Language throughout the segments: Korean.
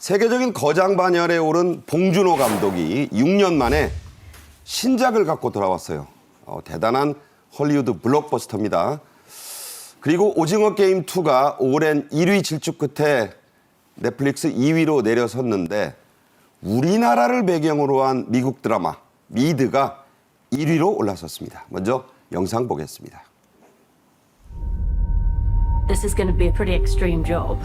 세계적인 거장 반열에 오른 봉준호 감독이 6년 만에 신작을 갖고 돌아왔어요. 대단한 헐리우드 블록버스터입니다. 그리고 오징어 게임 2가 오랜 1위 질주 끝에 넷플릭스 2위로 내려섰는데 우리나라를 배경으로 한 미국 드라마 미드가 1위로 올라섰습니다. 먼저 영상 보겠습니다. This is going to be a pretty extreme job.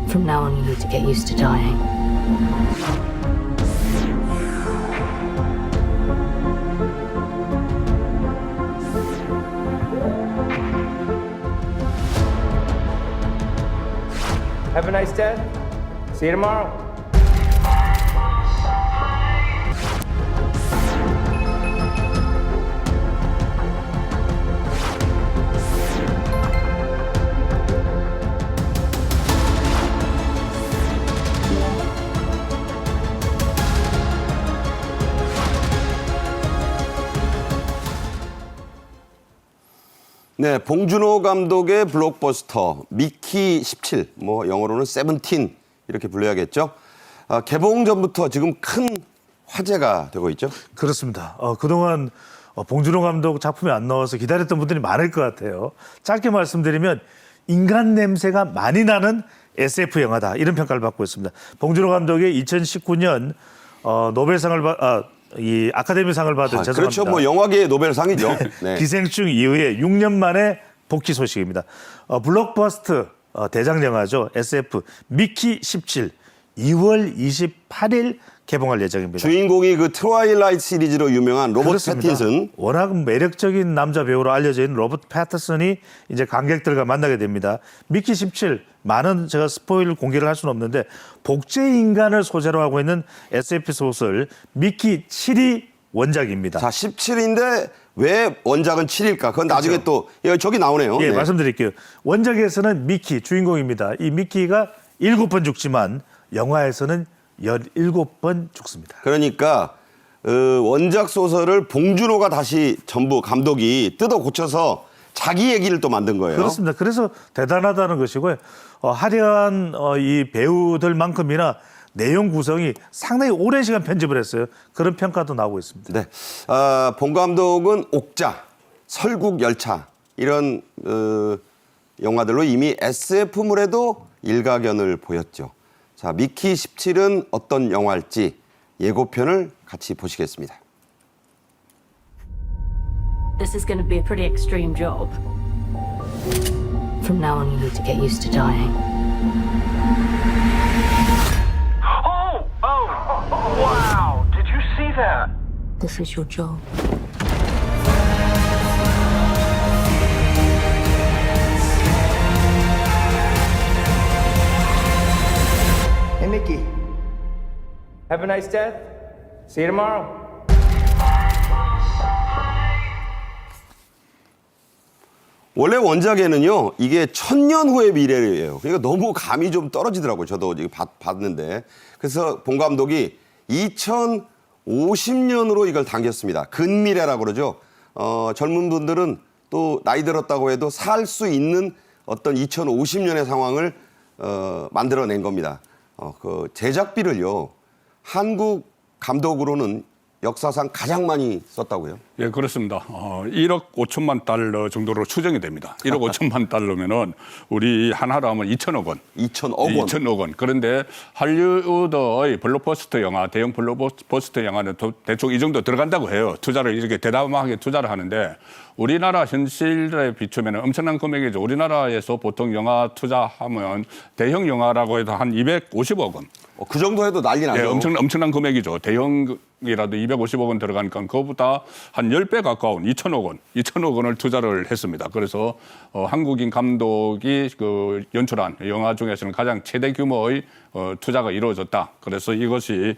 From now on, you need to get used to dying. Have a nice day. See you tomorrow. 네, 봉준호 감독의 블록버스터 미키 17, 영어로는 17 이렇게 불러야겠죠. 개봉 전부터 지금 큰 화제가 되고 있죠. 그렇습니다. 그동안 봉준호 감독 작품이 안 나와서 기다렸던 분들이 많을 것 같아요. 짧게 말씀드리면 인간 냄새가 많이 나는 SF 영화다 이런 평가를 받고 있습니다. 봉준호 감독의 2019년 이 아카데미상을 받은 죄송합니다. 그렇죠. 영화계의 노벨상이죠. 네. 기생충 이후에 6년 만에 복귀 소식입니다. 블록버스터 대장 영화죠. SF 미키 17 2월 28일 개봉할 예정입니다. 주인공이 그 트와일라이트 시리즈로 유명한 로버트 그렇습니다. 패틴슨. 워낙 매력적인 남자 배우로 알려져 있는 로버트 패틴슨이 이제 관객들과 만나게 됩니다. 미키 17 많은 제가 스포일 공개를 할 수는 없는데 복제 인간을 소재로 하고 있는 SF 소설 미키 7이 원작입니다. 자, 17인데 왜 원작은 7일까? 그건 나중에 그렇죠. 또 저기 나오네요. 예, 네. 말씀드릴게요. 원작에서는 미키 주인공입니다. 이 미키가 7번 죽지만 영화에서는 17번 죽습니다. 그러니까 원작 소설을 봉준호가 다시 전부 감독이 뜯어 고쳐서 자기 얘기를 또 만든 거예요. 그렇습니다. 그래서 대단하다는 것이고요. 화려한 이 배우들만큼이나 내용 구성이 상당히 오랜 시간 편집을 했어요. 그런 평가도 나오고 있습니다. 네, 봉 감독은 옥자, 설국열차 이런 영화들로 이미 SF물에도 일가견을 보였죠. 자, 미키 17은 어떤 영화일지 예고편을 같이 보시겠습니다. This is going to be a pretty extreme job. From now on, you need to get used to dying. Oh, wow. Did you see that? This is your job. Hey, Mickey. Have a nice day. See you tomorrow. 원래 원작에는요, 이게 1000년 후의 미래예요. 그러니까 너무 감이 좀 떨어지더라고요. 저도 지금 봤는데. 그래서 봉 감독이 2050년으로 이걸 당겼습니다. 근미래라고 그러죠. 젊은 분들은 또 나이 들었다고 해도 살 수 있는 어떤 2050년의 상황을 만들어낸 겁니다. 그 제작비를요, 한국 감독으로는 역사상 가장 많이 썼다고요? 예, 그렇습니다. 1억 5천만 달러 정도로 추정이 됩니다. 1억 5천만 달러면은 우리 하나로 하면 2천억 원. 2천억 원. 2천억 원. 그런데 할리우드의 블록버스터 영화, 대형 블록버스터 영화는 대충 이 정도 들어간다고 해요. 투자를 이렇게 대담하게 투자를 하는데 우리나라 현실에 비추면 엄청난 금액이죠. 우리나라에서 보통 영화 투자하면 대형 영화라고 해도 한 250억 원. 그 정도 해도 난리 나죠. 예, 엄청난 금액이죠. 대형이라도 250억 원 들어가니까 그거보다 한 10배 가까운 2천억 원을 투자를 했습니다. 그래서 한국인 감독이 그 연출한 영화 중에서는 가장 최대 규모의 투자가 이루어졌다. 그래서 이것이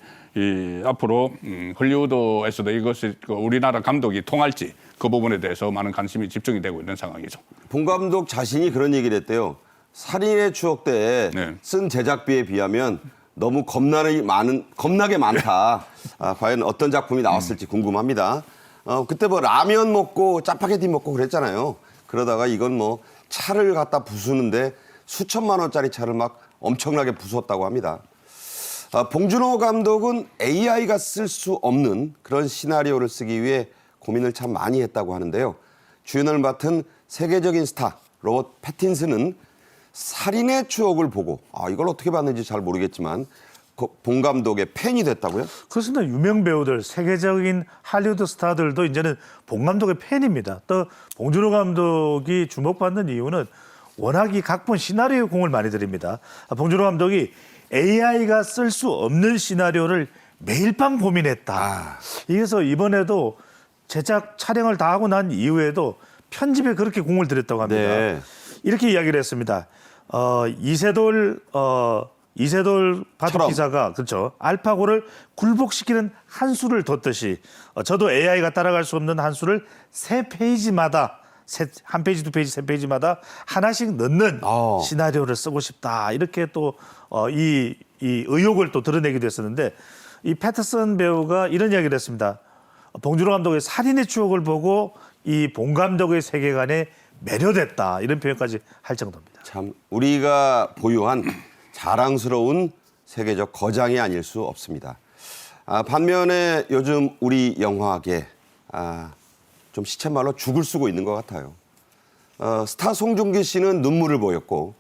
앞으로 헐리우드에서도 이것이 우리나라 감독이 통할지 그 부분에 대해서 많은 관심이 집중이 되고 있는 상황이죠. 봉 감독 자신이 그런 얘기를 했대요. 살인의 추억 때에 네. 쓴 제작비에 비하면 너무 겁나게 많다. 과연 어떤 작품이 나왔을지 궁금합니다. 그때 라면 먹고 짜파게티 먹고 그랬잖아요. 그러다가 이건 차를 갖다 부수는데 수천만 원짜리 차를 막 엄청나게 부쉈다고 합니다. 봉준호 감독은 AI가 쓸 수 없는 그런 시나리오를 쓰기 위해 고민을 참 많이 했다고 하는데요. 주연을 맡은 세계적인 스타 로버트 패틴슨은 살인의 추억을 보고 이걸 어떻게 봤는지 잘 모르겠지만 봉 감독의 팬이 됐다고요? 그렇습니다. 유명 배우들, 세계적인 할리우드 스타들도 이제는 봉 감독의 팬입니다. 또 봉준호 감독이 주목받는 이유는 워낙 이 각본 시나리오에 공을 많이 들입니다. 봉준호 감독이 AI가 쓸 수 없는 시나리오를 매일 밤 고민했다. 그래서 이번에도 제작 촬영을 다 하고 난 이후에도 편집에 그렇게 공을 들였다고 합니다. 네. 이렇게 이야기를 했습니다. 이세돌 바둑 처럼. 기사가 그렇죠. 알파고를 굴복시키는 한 수를 뒀듯이 저도 AI가 따라갈 수 없는 한 수를 세 페이지마다 한 페이지, 두 페이지, 세 페이지마다 하나씩 넣는 시나리오를 쓰고 싶다. 이렇게 또 이 의욕을 또 드러내기도 했었는데 이 패터슨 배우가 이런 이야기를 했습니다. 봉준호 감독의 살인의 추억을 보고 이 봉 감독의 세계관에 매료됐다. 이런 표현까지 할 정도입니다. 참 우리가 보유한 자랑스러운 세계적 거장이 아닐 수 없습니다. 반면에 요즘 우리 영화계 좀 시쳇말로 죽을 쓰고 있는 것 같아요. 스타 송중기 씨는 눈물을 보였고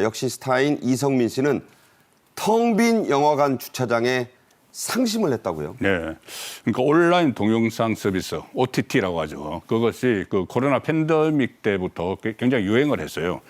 역시 스타인 이성민 씨는 텅 빈 영화관 주차장에 상심을 했다고요. 네. 그러니까 온라인 동영상 서비스, OTT라고 하죠. 그것이 그 코로나 팬데믹 때부터 굉장히 유행을 했어요.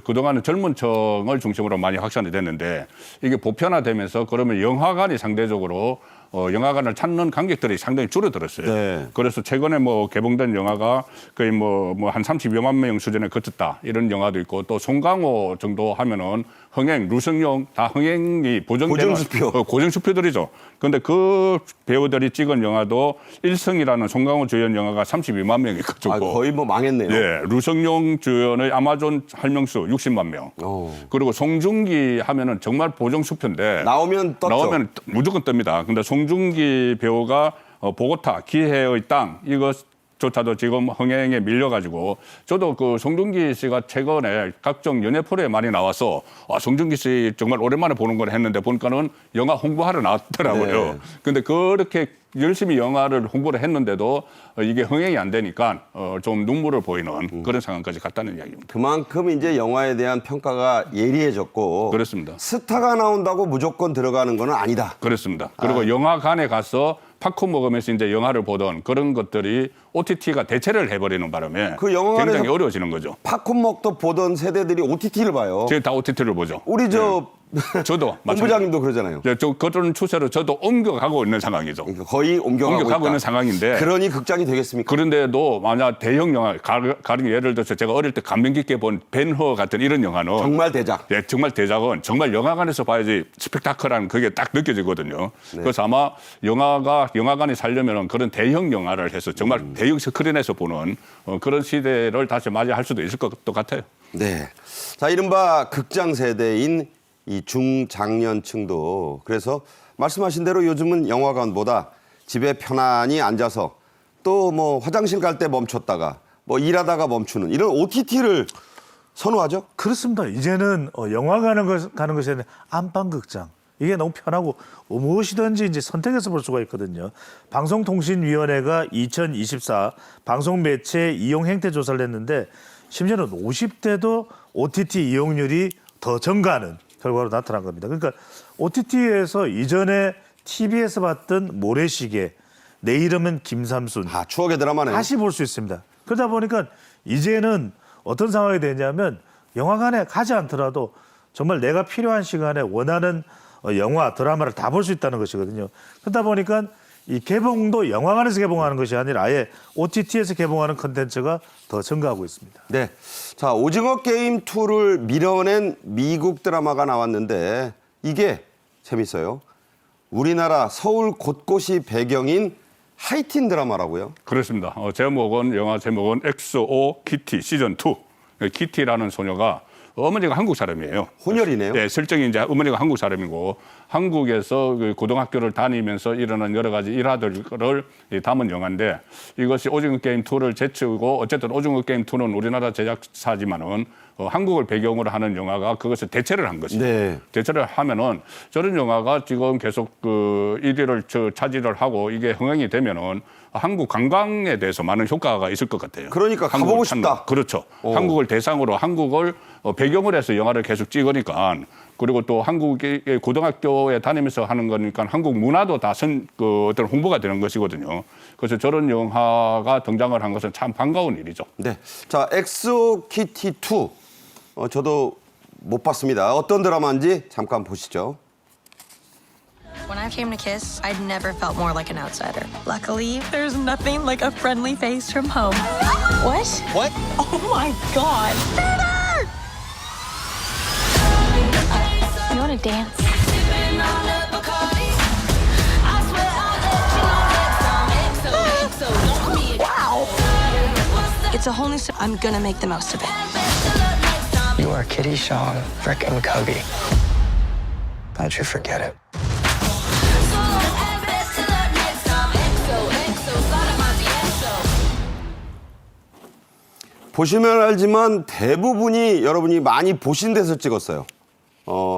그동안은 젊은 층을 중심으로 많이 확산이 됐는데 이게 보편화되면서 그러면 영화관이 상대적으로 영화관을 찾는 관객들이 상당히 줄어들었어요. 네. 그래서 최근에 뭐 개봉된 영화가 거의 뭐 한 32만 명 수준에 그쳤다 이런 영화도 있고 또 송강호 정도 하면은 흥행, 루승용 다 흥행이 보정되는 고정수표. 고정수표들이죠. 그런데 그 배우들이 찍은 영화도 일성이라는 송강호 주연 영화가 32만 명이 그쳤고 거의 뭐 망했네요. 네, 루성용 주연의 아마존 할명수 60만 명. 그리고 송중기 하면은 정말 보정수표인데 나오면 떴죠. 나오면 무조건 뜹니다. 근데 송중기 배우가 보고타 기회의 땅 이것조차도 지금 흥행에 밀려가지고 저도 그 송중기 씨가 최근에 각종 연예 프로에 많이 나와서 송중기 씨 정말 오랜만에 보는 걸 했는데 보니까는 영화 홍보하러 나왔더라고요. 네. 근데 그렇게 열심히 영화를 홍보를 했는데도 이게 흥행이 안 되니까 좀 눈물을 보이는 그런 상황까지 갔다는 이야기입니다. 그만큼 이제 영화에 대한 평가가 예리해졌고 그렇습니다. 스타가 나온다고 무조건 들어가는 건 아니다. 그렇습니다. 그리고 영화관에 가서 팝콘 먹으면서 이제 영화를 보던 그런 것들이 OTT가 대체를 해버리는 바람에 그 영화관에서 굉장히 어려워지는 거죠. 팝콘 먹도 보던 세대들이 OTT를 봐요. 저희 다 OTT를 보죠. 우리 저도 본부장님도 그러잖아요. 그런 추세로 저도 옮겨가고 있는 상황이죠. 그러니까 거의 옮겨가고 있다. 있는 상황인데 그러니 극장이 되겠습니까? 그런데도 만약 대형 영화, 가령 예를 들어서 제가 어릴 때 감명 깊게 본 벤허 같은 이런 영화는 정말 대작. 예, 정말 대작은 정말 영화관에서 봐야지 스펙타클한 그게 딱 느껴지거든요. 그래서 아마 영화관이 살려면 그런 대형 영화를 해서 정말 대형 스크린에서 보는 그런 시대를 다시 맞이할 수도 있을 것도 같아요. 네. 자, 이른바 극장 세대인 이 중장년층도 그래서 말씀하신 대로 요즘은 영화관보다 집에 편안히 앉아서 또 뭐 화장실 갈 때 멈췄다가 뭐 일하다가 멈추는 이런 OTT를 선호하죠? 그렇습니다. 이제는 영화 가는 것이 아니라 안방극장. 이게 너무 편하고 무엇이든지 이제 선택해서 볼 수가 있거든요. 방송통신위원회가 2024 방송매체 이용 행태 조사를 했는데 심지어는 50대도 OTT 이용률이 더 증가하는 결과로 나타난 겁니다. 그러니까 OTT에서 이전에 TV에서 봤던 모래시계, 내 이름은 김삼순 추억의 드라마네. 다시 볼 수 있습니다. 그러다 보니까 이제는 어떤 상황이 되냐면 영화관에 가지 않더라도 정말 내가 필요한 시간에 원하는 영화, 드라마를 다 볼 수 있다는 것이거든요. 그러다 보니까 이 개봉도 영화관에서 개봉하는 것이 아니라 아예 OTT에서 개봉하는 콘텐츠가 더 증가하고 있습니다. 네. 자, 오징어 게임 2를 밀어낸 미국 드라마가 나왔는데 이게 재밌어요. 우리나라 서울 곳곳이 배경인 하이틴 드라마라고요? 그렇습니다. 영화 제목은 XO 키티 시즌 2. 키티라는 소녀가 어머니가 한국 사람이에요. 혼혈이네요. 네, 설정이 이제 어머니가 한국 사람이고 한국에서 그 고등학교를 다니면서 일어난 여러 가지 일화들을 담은 영화인데 이것이 오징어 게임 2를 제치고 어쨌든 오징어 게임 2는 우리나라 제작사지만은 한국을 배경으로 하는 영화가 그것을 대체를 한 것이죠. 네. 대체를 하면은 저런 영화가 지금 계속 그 1위를 차지를 하고 이게 흥행이 되면은 한국 관광에 대해서 많은 효과가 있을 것 같아요. 그러니까 한국을 가보고 찾는. 싶다. 그렇죠. 한국을 대상으로 한국을 배경으로 해서 영화를 계속 찍으니까 그리고 또 한국의 고등학교에 다니면서 하는 거니까 한국 문화도 다 그 어떤 홍보가 되는 것이거든요. 그래서 저런 영화가 등장을 한 것은 참 반가운 일이죠. 네. 자, 엑소키티 2. 저도 못 봤습니다. 어떤 드라마인지 잠깐 보시죠. When I came to KISS, I'd never felt more like an outsider. Luckily, there's nothing like a friendly face from home. What? What? Oh my god. You want to dance? Wow. It's a whole new. I'm gonna make the most of it. You are Kitty Sean frickin' Cubby. Don't you forget it. 보시면 알지만 대부분이 여러분이 많이 보신 데서 찍었어요.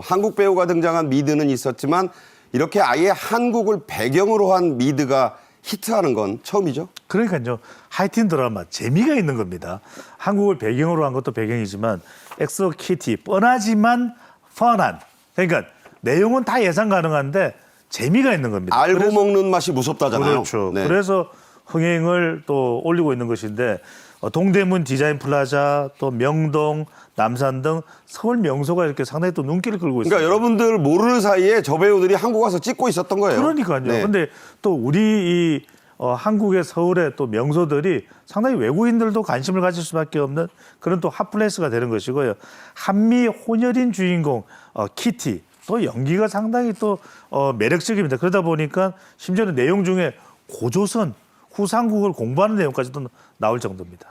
한국 배우가 등장한 미드는 있었지만 이렇게 아예 한국을 배경으로 한 미드가 히트하는 건 처음이죠. 그러니까요. 하이틴 드라마 재미가 있는 겁니다. 한국을 배경으로 한 것도 배경이지만 엑소키티 뻔하지만 펀한. 그러니까 내용은 다 예상 가능한데 재미가 있는 겁니다. 알고 먹는 맛이 무섭다잖아요. 그렇죠. 네. 그래서 흥행을 또 올리고 있는 것인데 동대문 디자인 플라자 또 명동 남산 등 서울 명소가 이렇게 상당히 또 눈길을 끌고 있습니다. 그러니까 여러분들 모르는 사이에 저 배우들이 한국 와서 찍고 있었던 거예요. 그러니까요. 네. 근데 또 우리 이 한국의 서울의 또 명소들이 상당히 외국인들도 관심을 가질 수밖에 없는 그런 또 핫플레이스가 되는 것이고요. 한미 혼혈인 주인공 키티 또 연기가 상당히 또 매력적입니다. 그러다 보니까 심지어는 내용 중에 고조선 후삼국을 공부하는 내용까지도 나올 정도입니다.